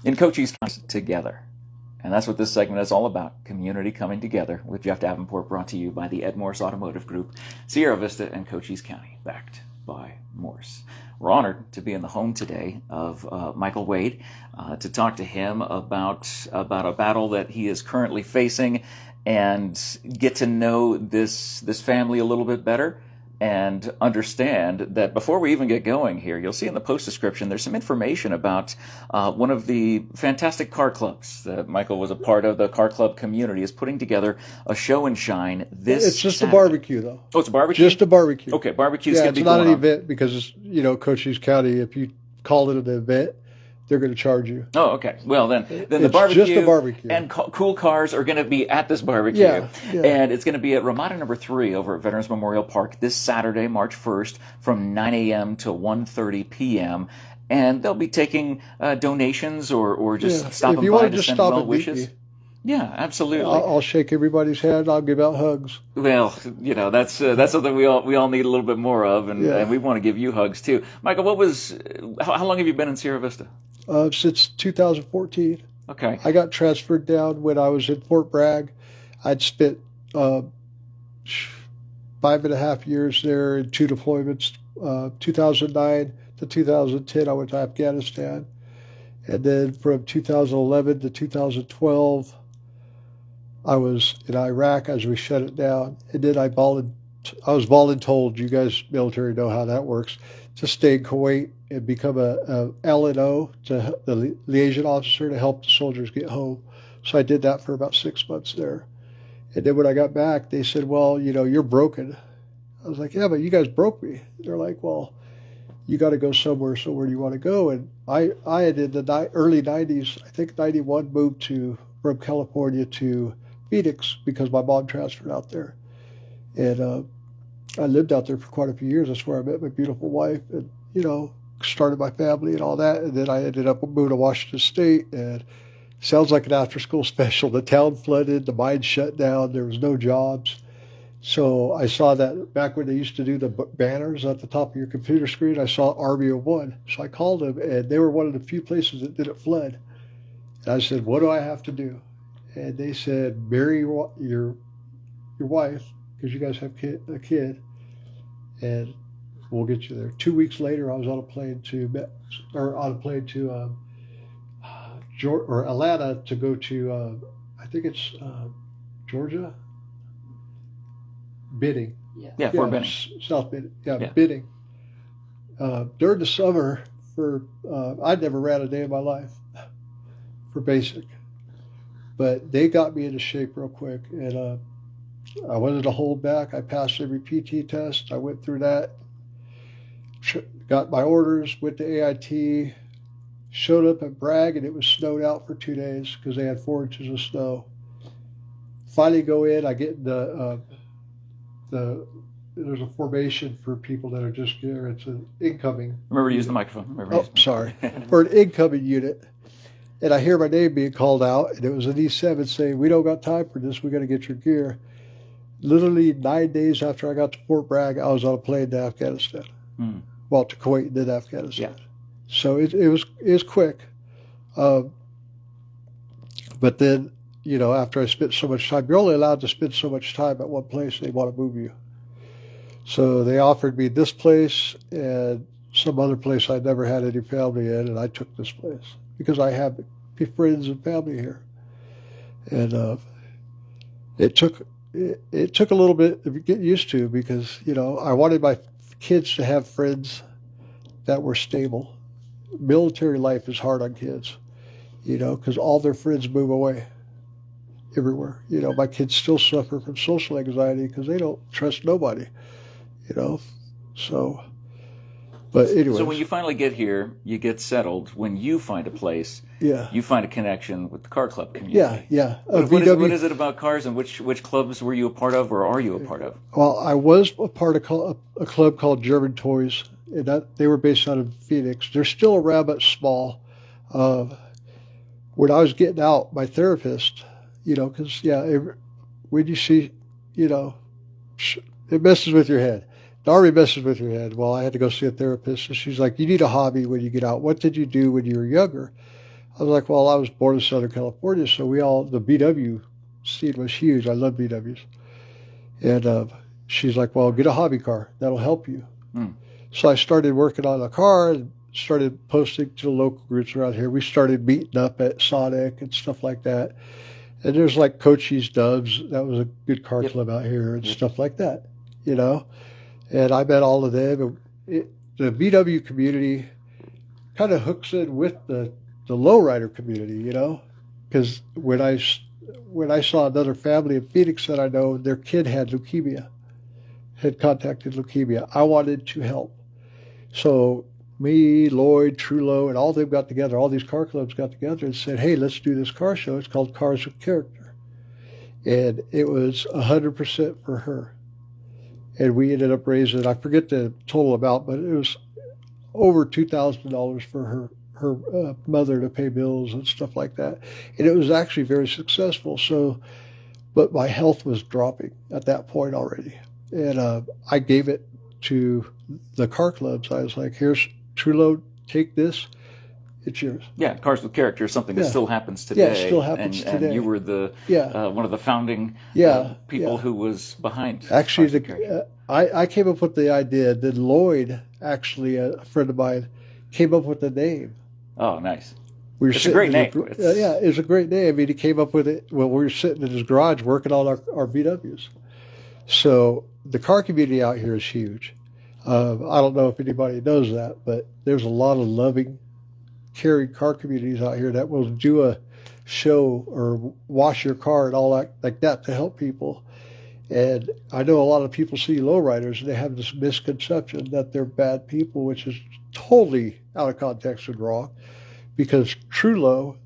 in Cochise County together. And that's what this segment is all about, community coming together, with Jeff Davenport, brought to you by the MORSE Automotive Group, Sierra Vista and Cochise County, backed by MORSE. We're honored to be in the home today of Michael Wade to talk to him about a battle that he is currently facing and get to know this family a little bit better and understand that before we even get going here, you'll see in the post description there's some information about one of the fantastic car clubs that Michael was a part of. The car club community is putting together a show and shine this It's just Saturday. a barbecue, though. Oh, it's a barbecue? Just a barbecue. Okay, barbecue's going to be it's not going an on. event because, it's, Cochise County, if you call it an event, they're going to charge you. Oh, okay. Well, then the It's barbecue, just a barbecue. and cool cars are going to be at this barbecue. Yeah. And it's going to be at Ramada number 3 over at Veterans Memorial Park this Saturday, March 1st, from 9 a.m. to 1:30 p.m. And they'll be taking donations or just stopping if you by want to just send stop well and meet wishes. me, Yeah, absolutely. I'll shake everybody's hand. I'll give out hugs. Well, that's something we all need a little bit more of, and we want to give you hugs too. Michael, how long have you been in Sierra Vista? Since 2014. Okay. I got transferred down when I was in Fort Bragg. I'd spent 5.5 years there in 2 deployments. 2009 to 2010, I went to Afghanistan. And then from 2011 to 2012, I was in Iraq as we shut it down. And then I was voluntold, you guys military know how that works, to stay in Kuwait and become a LNO, to the liaison officer, to help the soldiers get home. So I did that for about 6 months there. And then when I got back, they said, well, you're broken. I was like, yeah, but you guys broke me. They're like, well, you got to go somewhere. So where do you want to go? And I had in the early 90s, I think 91, moved from California to Phoenix because my mom transferred out there. And I lived out there for quite a few years. That's where I met my beautiful wife and, started my family and all that. And then I ended up moving to Washington State. And sounds like an after-school special. The town flooded. The mine shut down. There was no jobs. So I saw that back when they used to do the banners at the top of your computer screen, I saw Army of One. So I called them, and they were one of the few places that didn't flood. And I said, what do I have to do? And they said, marry your wife, because you guys have a kid, and we'll get you there. 2 weeks later, I was on a plane to Atlanta to go to, I think it's Georgia. Bidding. Yeah, Fort Benning. South Bidding. Yeah. Bidding. During the summer, I'd never ran a day in my life for basic. But they got me into shape real quick. And I wanted to hold back. I passed every PT test. I went through that. Got my orders, went to AIT, showed up at Bragg, and it was snowed out for 2 days because they had 4 inches of snow. Finally go in, I get there's a formation for people that are just here. It's an incoming. Remember to use the microphone. Sorry. For an incoming unit. And I hear my name being called out, and it was an E7 saying, we don't got time for this. We got to get your gear. Literally 9 days after I got to Fort Bragg, I was on a plane to Afghanistan. Well, to Kuwait and then Afghanistan. Yeah. So it was quick. But then, after I spent so much time, you're only allowed to spend so much time at one place. They want to move you. So they offered me this place and some other place I never had any family in, and I took this place because I have friends and family here. And it took a little bit to get used to because, I wanted my kids to have friends that were stable. Military life is hard on kids, because all their friends move away. Everywhere. My kids still suffer from social anxiety because they don't trust nobody, so, but anyway. So when you finally get here, you get settled. When you find a place, you find a connection with the car club community. Yeah. What is it about cars, and which clubs were you a part of, or are you a part of? Well, I was a part of a club called German Toys, and they were based out of Phoenix. They're still around, but small. When I was getting out, my therapist, because, when you see, it messes with your head. The Army messes with your head. Well, I had to go see a therapist, and she's like, you need a hobby when you get out. What did you do when you were younger? I was like, well, I was born in Southern California, so the BW scene was huge. I love BWs. And she's like, well, get a hobby car. That'll help you. Mm. So I started working on a car and started posting to the local groups around here. We started meeting up at Sonic and stuff like that. And there's like Cochise Doves. That was a good car club out here and stuff like that, you know. And I met all of them. And the VW community kind of hooks in with the lowrider community, you know, because when I saw another family in Phoenix that I know, their kid had leukemia, had contacted leukemia. I wanted to help. So me, Lloyd, Trullo, and all of them got together, all these car clubs got together and said, hey, let's do this car show. It's called Cars with Character. And it was 100% for her. And we ended up raising, I forget the total amount, but it was over $2,000 for her mother to pay bills and stuff like that. And it was actually very successful. So, but my health was dropping at that point already. And I gave it to the car clubs. I was like, here's Trullo, take this. It's yours. Yeah, Cars with Character is something that still happens today. Yeah, it still happens today. And you were one of the founding people who was behind. Actually, I came up with the idea. Then Lloyd, actually, a friend of mine, came up with the name. Oh, nice. It's a great name. It's a great name. I mean, he came up with it when we were sitting in his garage working on our VWs. So the car community out here is huge. I don't know if anybody knows that, but there's a lot of loving, caring car communities out here that will do a show or wash your car and all that like that to help people. And I know a lot of people see lowriders and they have this misconception that they're bad people, which is totally out of context and wrong, because Trullo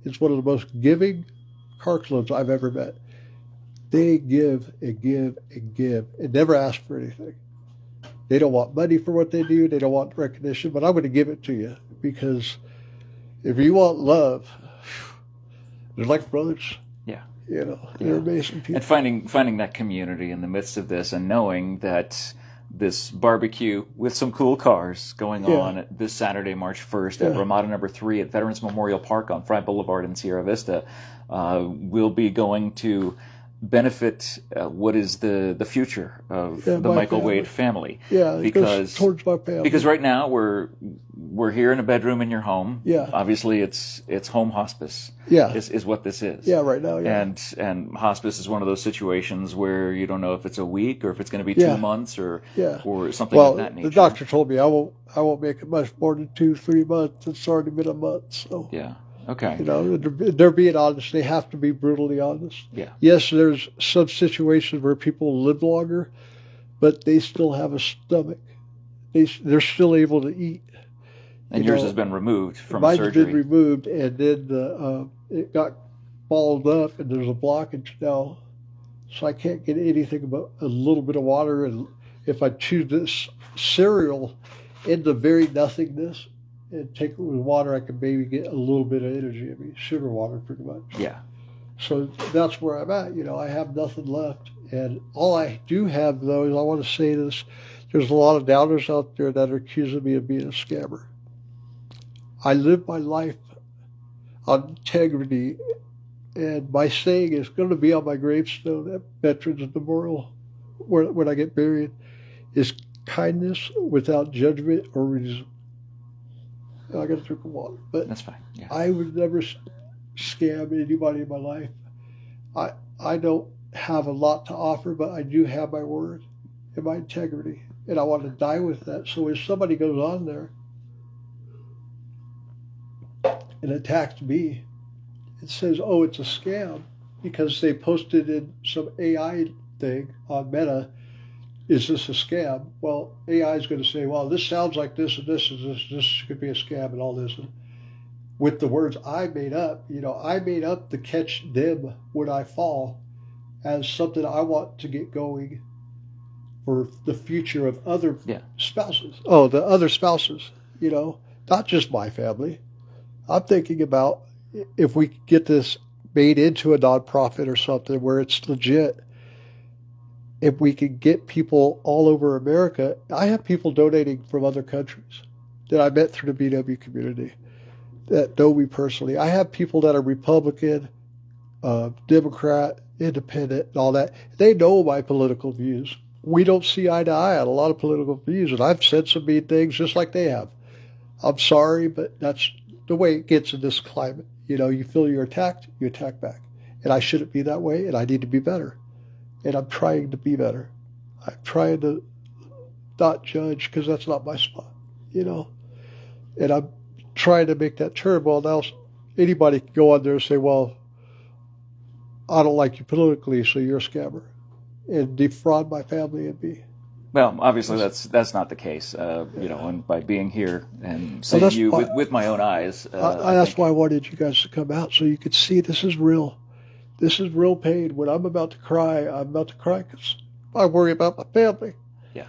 is one of the most giving car clubs I've ever met. They give and give and give and never ask for anything. They don't want money for what they do. They don't want recognition, but I'm going to give it to you because if you want love, they're like brothers. Yeah. You know, they're amazing people. And finding that community in the midst of this and knowing that this barbecue with some cool cars going on this Saturday, March 1st at Ramada number 3 at Veterans Memorial Park on Fry Boulevard in Sierra Vista will be going to benefit what is the future of the Michael Wade family. Yeah, because towards my family. Because right now we're here in a bedroom in your home. Yeah. Obviously it's home hospice. Yeah. Is what this is. Yeah, right now. Yeah. And hospice is one of those situations where you don't know if it's a week or if it's going to be 2 months or something of that nature. The doctor told me I won't make it much more than 2-3 months. It's already been a month. So yeah. Okay. You know, they're being honest. They have to be brutally honest. Yeah. Yes, there's some situations where people live longer, but they still have a stomach. They're still able to eat. And yours has been removed from surgery. Mine's been removed, and then it got balled up, and there's a blockage now. So I can't get anything but a little bit of water. And if I chew this cereal into very nothingness, and take it with water, I can maybe get a little bit of energy. I mean, sugar water, pretty much. Yeah. So that's where I'm at. You know, I have nothing left. And all I do have, though, is I want to say this. There's a lot of doubters out there that are accusing me of being a scammer. I live my life on integrity. And my saying is going to be on my gravestone at Veterans Memorial, when I get buried, is kindness without judgment or reason. I got to drink of water, but that's fine. Yeah. I would never scam anybody in my life. I don't have a lot to offer, but I do have my word and my integrity, and I want to die with that. So if somebody goes on there and attacks me, it says, "Oh, it's a scam," because they posted in some AI thing on Meta. Is this a scam? Well, AI is going to say, well, this sounds like this and this and this. This could be a scam and all this. With the words I made up, I made up to catch them when I fall as something I want to get going for the future of other spouses. Oh, the other spouses, not just my family. I'm thinking about if we get this made into a nonprofit or something where it's legit. If we could get people all over America, I have people donating from other countries that I met through the BW community that know me personally. I have people that are Republican, Democrat, Independent, and all that. They know my political views. We don't see eye to eye on a lot of political views, and I've said some mean things just like they have. I'm sorry, but that's the way it gets in this climate. You feel you're attacked, you attack back. And I shouldn't be that way, and I need to be better. And I'm trying to be better. I'm trying to not judge, because that's not my spot. And I'm trying to make that turn. Well, now anybody can go on there and say, well, I don't like you politically, so you're a scammer, and defraud my family and me. Well, obviously that's not the case, and by being here and seeing you with my own eyes. That's why I wanted you guys to come out, so you could see this is real. This is real pain. When I'm about to cry, I'm about to cry because I worry about my family. Yeah,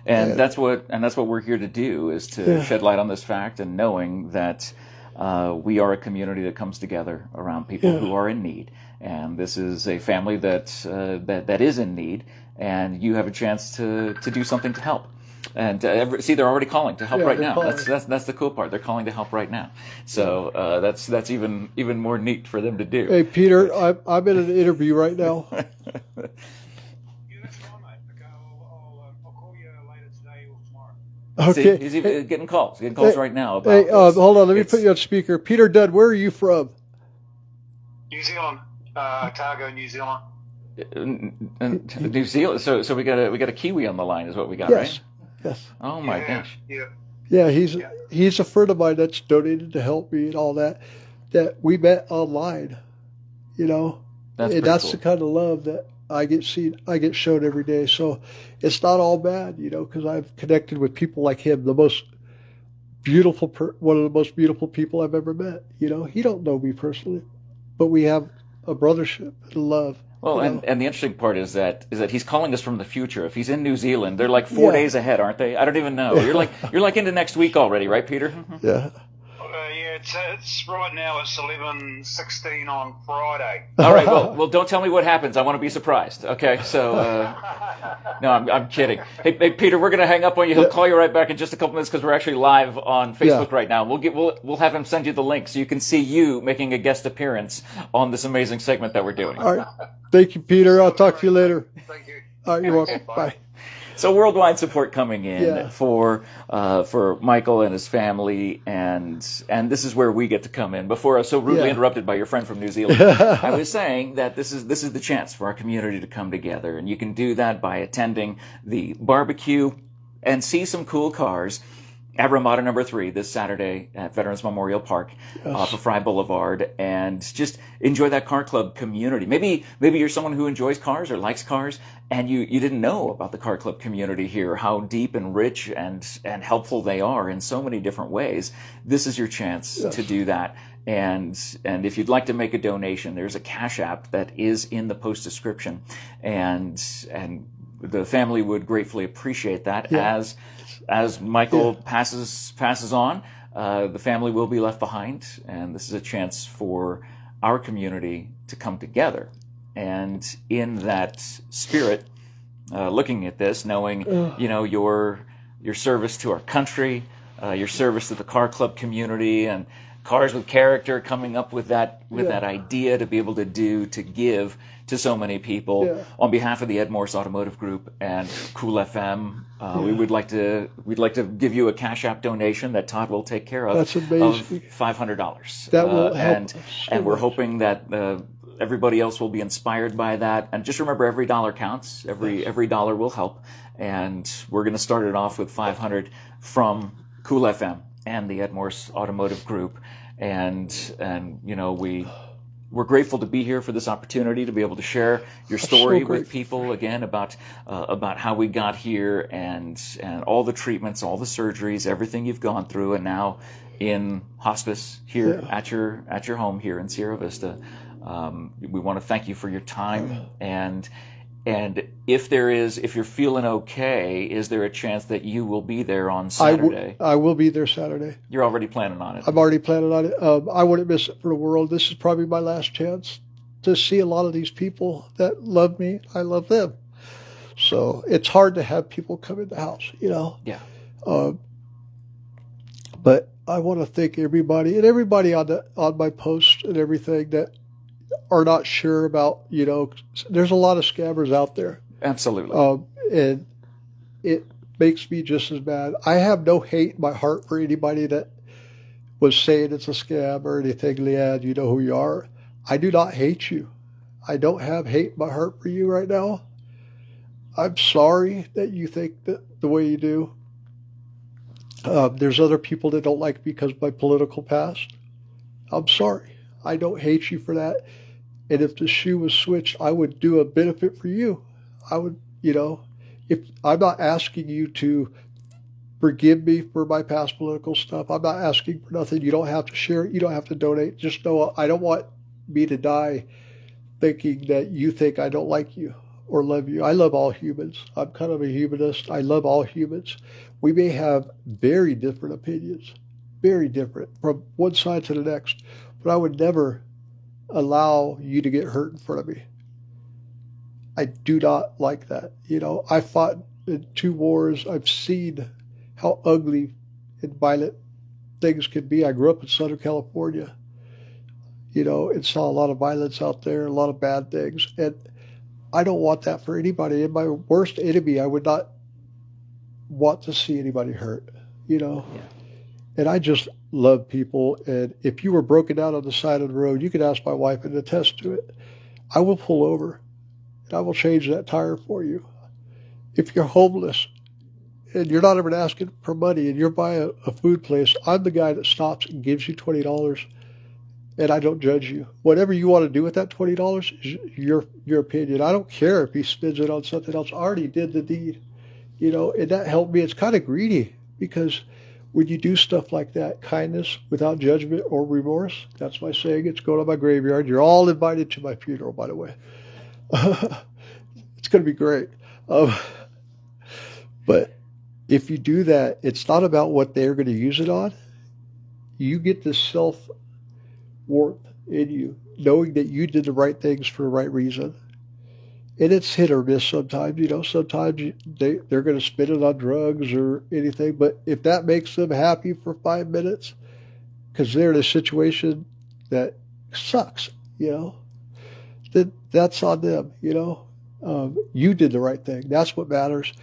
and that's what we're here to do, is to shed light on this fact, and knowing that we are a community that comes together around people who are in need, and this is a family that is in need. And you have a chance to do something to help. And see, they're already calling to help right now. That's the cool part. They're calling to help right now. So that's even more neat for them to do. Hey, Peter, I'm in an interview right now. Yeah, that's fine, mate. Okay, I'll call you later today or tomorrow. Okay. See, he's getting calls. Getting calls right now. Hey, hold on. Let me put you on speaker. Peter Dunn, where are you from? New Zealand, Otago, New Zealand. New Zealand. So we got a Kiwi on the line, is what we got, Yes. right? Yes. Oh my gosh. Yeah. Yeah, he's a friend of mine that's donated to help me and all that. That we met online, That's and cool. the kind of love that I get shown every day. So it's not all bad, because I've connected with people like him, the most beautiful, one of the most beautiful people I've ever met. He don't know me personally, but we have a brothership and love. Well, and the interesting part is that he's calling us from the future. If he's in New Zealand, they're like 4 days ahead, aren't they? I don't even know. You're like into next week already, right, Peter? Yeah. It's right now. It's 11:16 on Friday. All right. Well, don't tell me what happens. I want to be surprised. Okay. So, no, I'm kidding. Hey, Peter, we're gonna hang up on you. He'll call you right back in just a couple minutes, because we're actually live on Facebook right now. We'll have him send you the link so you can see you making a guest appearance on this amazing segment that we're doing. All right. Thank you, Peter. I'll talk to you later. Thank you. All right. You're welcome. Bye. So worldwide support coming in for Michael and his family, and this is where we get to come in. Before I was so rudely interrupted by your friend from New Zealand, I was saying that this is the chance for our community to come together, and you can do that by attending the barbecue and see some cool cars at Ramada number 3 this Saturday at Veterans Memorial Park off of Fry Boulevard, and just enjoy that car club community. Maybe you're someone who enjoys cars or likes cars, and you didn't know about the car club community here, how deep and rich and helpful they are in so many different ways. This is your chance to do that. And if you'd like to make a donation, there's a Cash App that is in the post description, and the family would gratefully appreciate that. As Michael passes on, the family will be left behind, and this is a chance for our community to come together. And in that spirit, looking at this, knowing your service to our country, your service to the car club community, and Cars with Character coming up with that idea to be able to give to so many people. On behalf of the Ed Morse Automotive Group and Cool FM, we'd like to give you a Cash App donation that Todd will take care of. That's amazing. Of $500. That will help. And we're hoping that everybody else will be inspired by that. And just remember, every dollar counts. Every dollar will help. And we're going to start it off with $500 from Cool FM and the Ed Morse Automotive Group, and we're grateful to be here for this opportunity to be able to share your story with people again about how we got here, and all the treatments, all the surgeries, everything you've gone through, and now in hospice here at your home here in Sierra Vista. We want to thank you for your time, and if you're feeling okay, is there a chance that you will be there on Saturday? I will be there Saturday. You're already planning on it. I'm already planning on it. I wouldn't miss it for the world. This is probably my last chance to see a lot of these people that love me. I love them. So it's hard to have people come in the house, Yeah. But I want to thank everybody and everybody on my posts and everything that are not sure about, there's a lot of scammers out there. Absolutely. And it makes me just as mad. I have no hate in my heart for anybody that was saying it's a scam or anything. Leanne, you know who you are. I do not hate you. I don't have hate in my heart for you right now. I'm sorry that you think that the way you do. There's other people that don't like me because of my political past. I'm sorry. I don't hate you for that. And if the shoe was switched, I would do a benefit for you. I would, if I'm not asking you to forgive me for my past political stuff. I'm not asking for nothing. You don't have to share it. You don't have to donate. Just know I don't want me to die thinking that you think I don't like you or love you. I love all humans. I'm kind of a humanist. I love all humans. We may have very different opinions, very different from one side to the next, but I would never allow you to get hurt in front of me. I do not like that. I fought in 2 wars. I've seen how ugly and violent things can be. I grew up in Southern California, and saw a lot of violence out there, a lot of bad things. And I don't want that for anybody. And my worst enemy, I would not want to see anybody hurt, Yeah. And I just love people. And if you were broken down on the side of the road, you could ask my wife and attest to it. I will pull over and I will change that tire for you. If you're homeless and you're not even asking for money and you're by a food place, I'm the guy that stops and gives you $20 and I don't judge you. Whatever you want to do with that $20 is your opinion. I don't care if he spends it on something else. I already did the deed, and that helped me. It's kind of greedy because when you do stuff like that, kindness without judgment or remorse, that's my saying. It's going to my graveyard. You're all invited to my funeral, by the way. It's going to be great. But if you do that, it's not about what they're going to use it on. You get this self-worth in you, knowing that you did the right things for the right reason. And it's hit or miss sometimes. Sometimes they're going to spend it on drugs or anything. But if that makes them happy for 5 minutes, because they're in a situation that sucks, then that's on them, You did the right thing. That's what matters.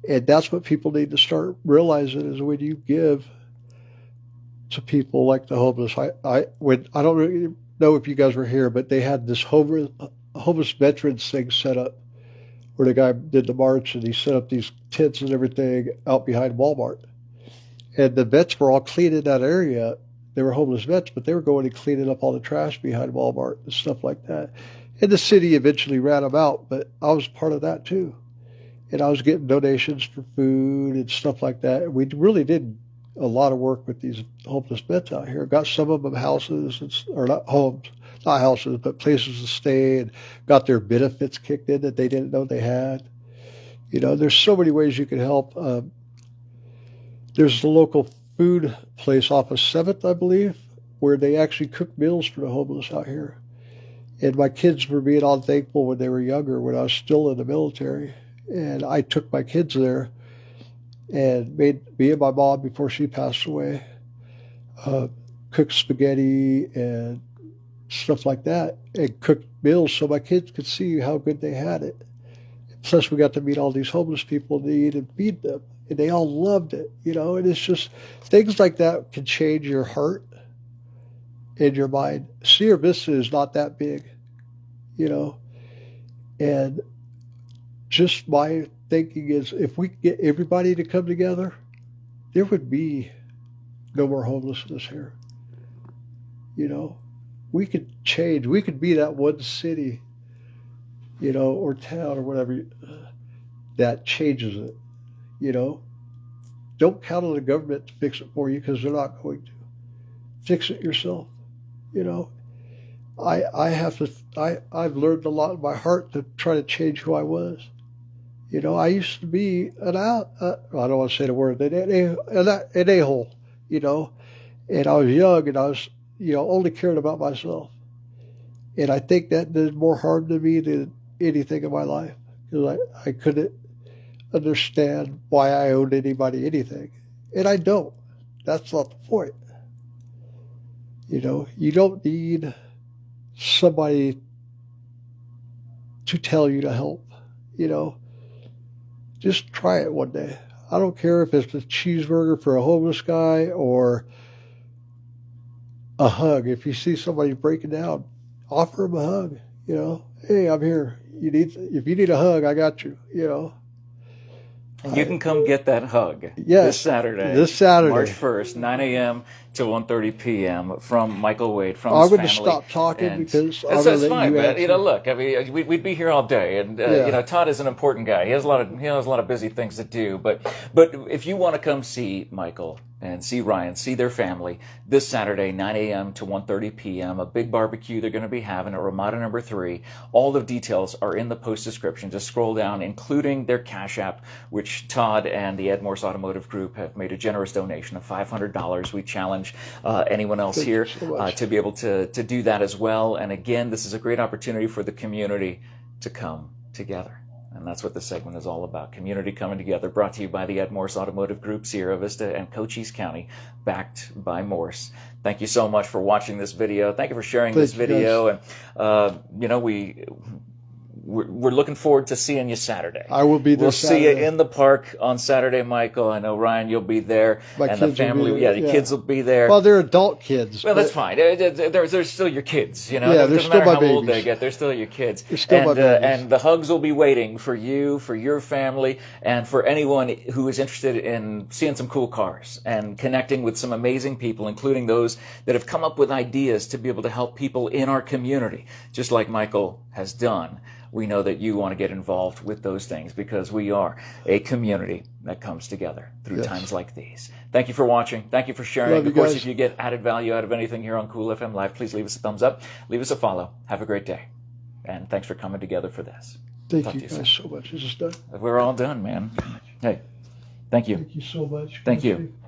And that's what people need to start realizing is when you give to people like the homeless. I don't really know if you guys were here, but they had this homeless veterans thing set up where the guy did the march and he set up these tents and everything out behind Walmart. And the vets were all cleaning that area. They were homeless vets, but they were going and cleaning up all the trash behind Walmart and stuff like that. And the city eventually ran them out, but I was part of that too. And I was getting donations for food and stuff like that. And we really did a lot of work with these homeless vets out here. Got some of them houses, or not homes, not houses, but places to stay, and got their benefits kicked in that they didn't know they had. There's so many ways you can help. There's the local food place off of 7th, I believe, where they actually cook meals for the homeless out here. And my kids were being unthankful when they were younger, when I was still in the military. And I took my kids there and made me and my mom, before she passed away, cooked spaghetti and stuff like that, and cooked meals so my kids could see how good they had it. Plus, we got to meet all these homeless people and eat and feed them, and they all loved it, And it's just things like that can change your heart and your mind. Sierra Vista is not that big, and just my thinking is if we could get everybody to come together, there would be no more homelessness here. We could change. We could be that one city, or town or whatever that changes it. Don't count on the government to fix it for you because they're not going to. Fix it yourself. I've learned a lot in my heart to try to change who I was. I used to be I don't want to say the word, an a-hole, and I was young and I was, only caring about myself. And I think that did more harm to me than anything in my life because I couldn't understand why I owed anybody anything. And I don't. That's not the point. You know, you don't need somebody to tell you to help. You know, just try it one day. I don't care if it's a cheeseburger for a homeless guy or a hug. If you see somebody breaking down, offer them a hug. You know, hey, I'm here. If you need a hug, I got you. You know. You can come get that hug Yes, this Saturday, March 1st, 9 a.m. to 1:30 p.m. from Michael Wade, from his I'm going family. to stop talking because that's fine, man. You know, look, I mean, we'd be here all day, and Yeah. you know, Todd is an important guy. He has a lot of busy things to do. But if you want to come see Michael and see Ryan, see their family this Saturday, 9 a.m. to 1:30 p.m. A big barbecue they're going to be having at Ramada number 3. All the details are in the post description. Just scroll down, including their Cash App, which Todd and the MORSE Automotive Group have made a generous donation of $500. We challenge anyone else Thank here you so much. to be able to do that as well. And again, this is a great opportunity for the community to come together. And that's what this segment is all about. Community coming together, brought to you by the MORSE Automotive Group, Sierra Vista, and Cochise County, backed by MORSE. Thank you so much for watching this video. Thank you for sharing this video. And, you know, we're looking forward to seeing you Saturday. I will be there. We'll see you in the park on Saturday, Michael. I know, Ryan, you'll be there. My and kids the family, will be there. the kids will be there. Well, they're adult kids. Well, that's fine. They're still your kids, you know. Yeah, It they're doesn't still matter my how old babies. they get. They're still your kids. They're still my babies. And the hugs will be waiting for you, for your family, and for anyone who is interested in seeing some cool cars and connecting with some amazing people, including those that have come up with ideas to be able to help people in our community, just like Michael has done. We know that you want to get involved with those things because we are a community that comes together through times like these. Thank you for watching. Thank you for sharing. Love you Of course, guys. if you get added value out of anything here on Cool FM Live, please leave us a thumbs up. Leave us a follow. Have a great day. And thanks for coming together for this. Thank Talk you to guys soon. so much. Is this done? We're all done, man. Hey, thank you. Thank you so much. Thank you.